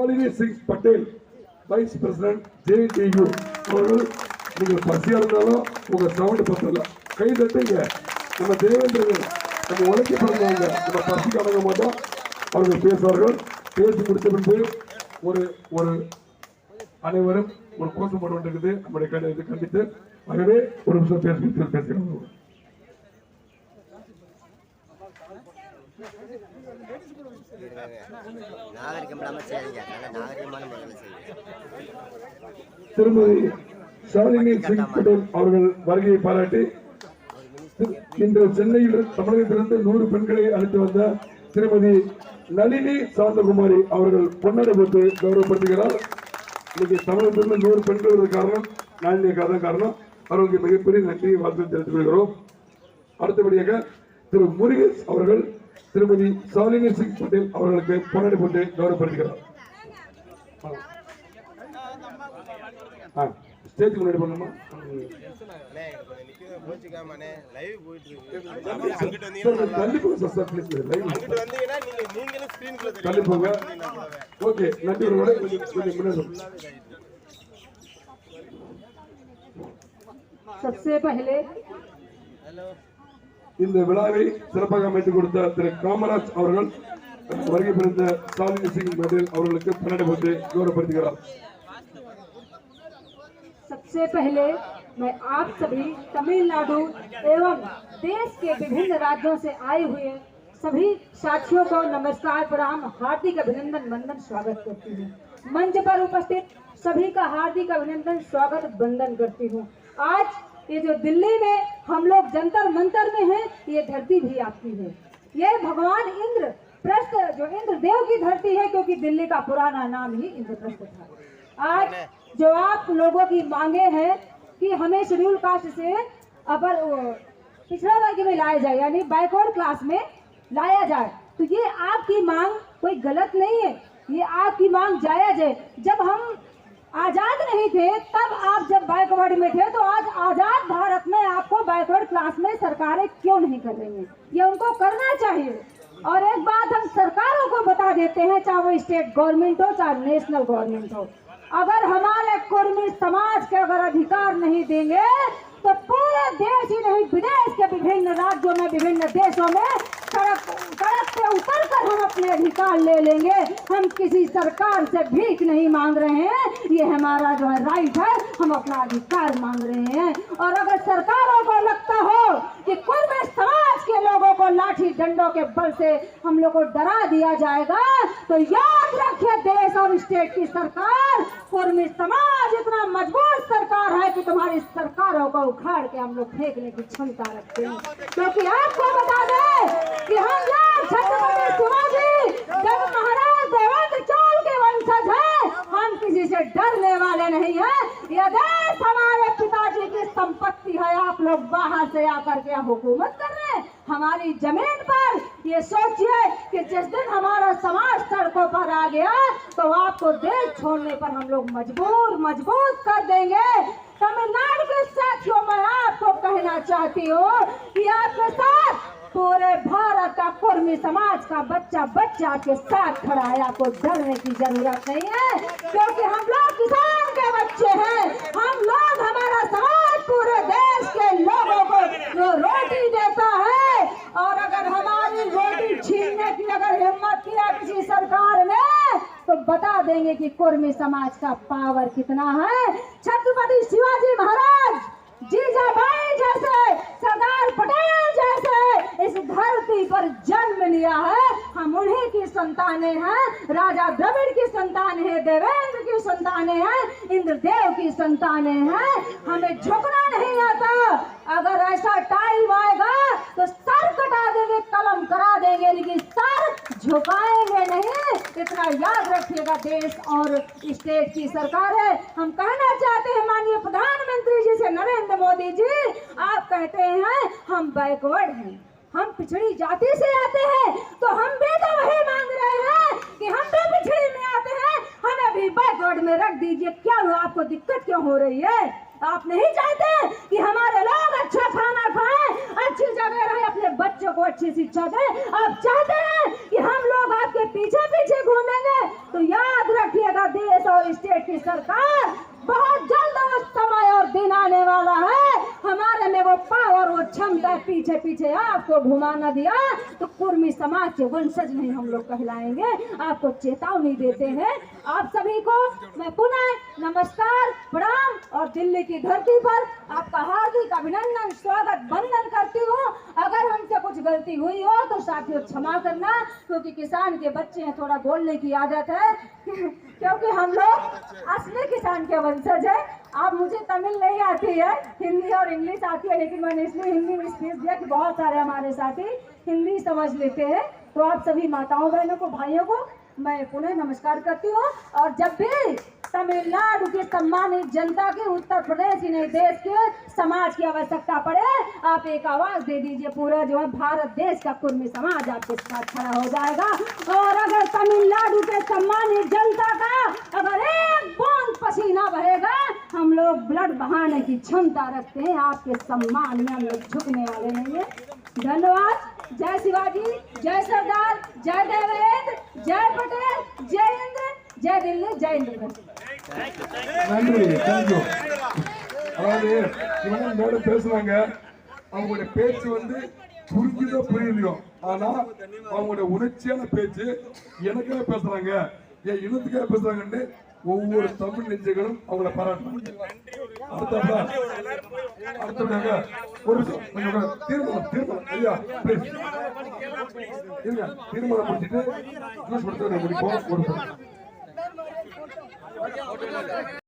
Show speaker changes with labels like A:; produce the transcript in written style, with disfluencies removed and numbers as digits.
A: Shalini Singh Patel vice president JTU அவர்கள் நீங்க பசியா இருந்தாலும் உங்க சவுண்ட் பத்தல கை தட்டுங்க. நம்ம தேவேந்திரர்கள் நம்ம உழைக்க பிறந்தவங்க, நம்ம பசிக்கு அடங்க மாட்டோம். அவர்கள் பேசுவார்கள். பேசி முடித்த பின்பு ஒரு ஒரு அனைவரும் ஒரு கோஷம் போட வேண்டியிருக்குது. நம்முடைய கண்டித்து ஆகவே ஒரு நிமிஷம் பேசுகிறோம். திருமதி ஷாலினி சிங் பட்டேல் அவர்கள் வருகையை பாராட்டி இன்று சென்னையில் தமிழகத்திலிருந்து 100 பெண்களை அழைத்து வந்த திருமதி நளினி சாந்தகுமாரி அவர்கள் பொன்னடை போட்டு கௌரவப்படுத்துகிறார். இன்னைக்கு தமிழகத்திலிருந்து 100 பெண்கள் காரணம் நாளினிக்காக காரணம். அவர்களுக்கு மிகப்பெரிய நன்றி வாழ்த்து தெரிவித்துக் கொள்கிறோம். அடுத்தபடியாக திரு முருகேஷ் அவர்கள் திருமதி ஷாலினி சிங் பட்டேல் அவர்களுக்கு பொன்னடை போட்டு கௌரவப்படுத்துகிறார். ஸ்டேஜ் முன்னாடி பண்ணுமா? தள்ளி போங்க. ஓகே, நன்றி.
B: सबसे पहले
A: இந்த விழாவை சிறப்பாக அமைத்துக் கொடுத்த திரு காமராஜ் அவர்கள் வருகை புரிந்த ஷாலினி சிங் பட்டேல் அவர்களுக்கு பொன்னடை போட்டு கௌரவப்படுத்துகிறார்.
B: सबसे पहले मैं आप सभी तमिलनाडु एवं देश के विभिन्न राज्यों से आए हुए सभी साथियों को नमस्कार, प्रणाम, हार्दिक अभिनंदन, वंदन, स्वागत करती हूँ। मंच पर उपस्थित सभी का हार्दिक अभिनंदन, स्वागत, वंदन करती हूँ। आज ये जो दिल्ली में हम लोग जंतर मंतर में हैं, ये धरती भी आपकी है। ये भगवान इंद्रप्रस्थ, जो इंद्रदेव की धरती है, क्योंकि दिल्ली का पुराना नाम ही इंद्रप्रस्थ था। आज जो आप लोगों की मांगे हैं कि हमें शेड्यूल कास्ट से अपर पिछड़ा वर्ग में लाया जाए, यानी बैकवर्ड क्लास में लाया जाए, तो ये आपकी मांग कोई गलत नहीं है, ये आपकी मांग जायज है। जब हम आजाद नहीं थे तब आप जब बैकवर्ड में थे, तो आज आजाद भारत में आपको बैकवर्ड क्लास में सरकारें क्यों नहीं कर रही हैं? ये उनको करना चाहिए। और एक बात हम सरकारों को बता देते हैं, चाहे वो स्टेट गवर्नमेंट हो चाहे नेशनल गवर्नमेंट हो, अगर हमारे कुर्मी समाज के अगर अधिकार नहीं देंगे तो पूरे देश ही नहीं, विदेश के विभिन्न राज्यों में, विभिन्न देशों में सड़क पे उतर कर हम अपने अधिकार ले लेंगे। हम किसी सरकार से भीख नहीं मांग रहे हैं, ये हमारा जो है राइट है, हम अपना अधिकार मांग रहे हैं। और अगर सरकारों को लगता हो कि कुर्मी समाज के लोगों को लाठी डंडों के बल से हम लोग को डरा दिया जाएगा, तो याद रखिए, देश और स्टेट की सरकार, कुर्मी समाज इतना मजबूत सरकार है कि तुम्हारी सरकारों को उखाड़ के हम लोग फेंकने की क्षमता रखते हैं। क्योंकि आपको बता दें कि हम लोग छत्रपति शिवाजी जब महाराज देवेंद्र चोल के वंशज हैं, हम किसी से डरने वाले नहीं हैं। यह देश हमारे पिताजी की संपत्ति है, आप लोग बाहर से आकर के हुकूमत कर रहे हैं हमारी जमीन पर। ये सोचिए कि जिस दिन हमारा समाज सड़कों पर आ गया तो आपको देश छोड़ने पर हम लोग मजबूत कर देंगे। तमिलनाडु के साथियों, मैं आपको कहना चाहती हूँ कि आपके साथ पूरे भारत का कुर्मी समाज का बच्चा के साथ खड़ा है, आपको डरने की जरूरत नहीं है, क्योंकि हम लोग किसान के बच्चे हैं। हम लोग, हमारा समाज पूरे देश के लोगों को जो रोटी देता है, और अगर हमारी रोटी छीनने की अगर हिम्मत किया किसी सरकार ने, तो बता देंगे कि कुर्मी समाज का पावर कितना है। छत्रपति शिवाजी महाराज, जीजाबाई जैसे, सरदार पटेल जैसे इस धरती पर जन्म लिया है, हम उन्हीं की संतानें हैं। राजा द्रविड़ की संतानें हैं, देवेंद्र की संतानें हैं, इंद्रदेव की संतानें हैं। हमें झुकना नहीं आता। अगर ऐसा टाइम आएगा तो सर कटा देंगे, कलम करा देंगे, लेकिन सर झुकाएंगे नहीं। इतना याद रखिएगा, देश और स्टेट की सरकार है। हम कहना चाहते हैं माननीय प्रधानमंत्री जी से, नरेंद्र मोदी जी, आप कहते हैं हम बैकवर्ड हैं, हम पिछड़ी जाति से आते हैं, तो हम भी तो वही मांग रहे हैं कि हम भी पिछड़ी में आते हैं, हमें भी बैकवर्ड में रख दीजिए। क्या हुआ, आपको दिक्कत क्यों हो रही है? आप नहीं चाहते कि हमारे लोग अच्छा खाना खाएं, अच्छी जगह रहे, अपने बच्चों को अच्छी शिक्षा दें। आप चाहते हैं कि हम लोग आपके पीछे पीछे घूमेंगे, तो याद रखिए स्टेट की सरकार बहुत जल्द वो समय और दिन आने वाला है, हमारे में वो पावर वो क्षमता पीछे पीछे आपको घुमा न दिया तो कुर्मी समाज के वंशज नहीं हम लोग कहलाएंगे। आपको चेतावनी देते हैं। आप सभी को मैं पुनः नमस्कार प्रणाम और दिल्ली की धरती पर आपका हार्दिक अभिनंदन स्वागत वंदन करती हूँ। अगर हमसे कुछ गलती हुई हो तो साथियों क्षमा करना, क्योंकि किसान के बच्चे हैं, थोड़ा बोलने की आदत है क्योंकि हम लोग असली किसान के वंशज है। आप मुझे तमिल नहीं आती है, हिंदी और इंग्लिश आती है, लेकिन मैंने इसलिए हिंदी में स्पीच दिया कि बहुत सारे हमारे साथी हिंदी समझ लेते हैं। तो आप सभी माताओं बहनों को भाइयों को मैं पुनः नमस्कार करती हूँ। और जब भी तमिलनाडु की सम्मानित जनता की, उत्तर प्रदेश ही नहीं देश के समाज की आवश्यकता पड़े, आप एक आवाज दे दीजिए, पूरा जो है भारत देश का कुर्मी समाज आपके साथ खड़ा हो जाएगा। और अगर तमिलनाडु के सम्मानित जनता का अगर एक बूंद पसीना बहेगा, हम लोग ब्लड बहाने की क्षमता रखते हैं। आपके सम्मान में हम लोग झुकने वाले नहीं है। धन्यवाद। जय शिवाजी, जय सरदार, जय देवेंद्र, जय पटेल, जय इंद्र, जय दिल्ली, जय इंद्र।
A: நன்றி, தேங்க்யூ. அதாவது இவங்க மேல பேசுறாங்க, அவங்களுடைய பேச்சு வந்து புரிஞ்சுதோ புரியலையோ, ஆனா அவங்களுடைய உணர்ச்சியான பேச்சு எனக்காக பேசுறாங்க, என் இனத்துக்காக பேசுறாங்கன்னு ஒவ்வொரு தமிழ் நெஞ்சங்களும் அவங்கள பாராட்டுறாங்க. அடுத்ததாக ஒரு தீர்மானம் ஐயா ப்ளீஸ் இருங்க, தீர்மானம் முடிச்சுட்டு ஜூஸ் கொடுத்து முடிப்போம். ஒரு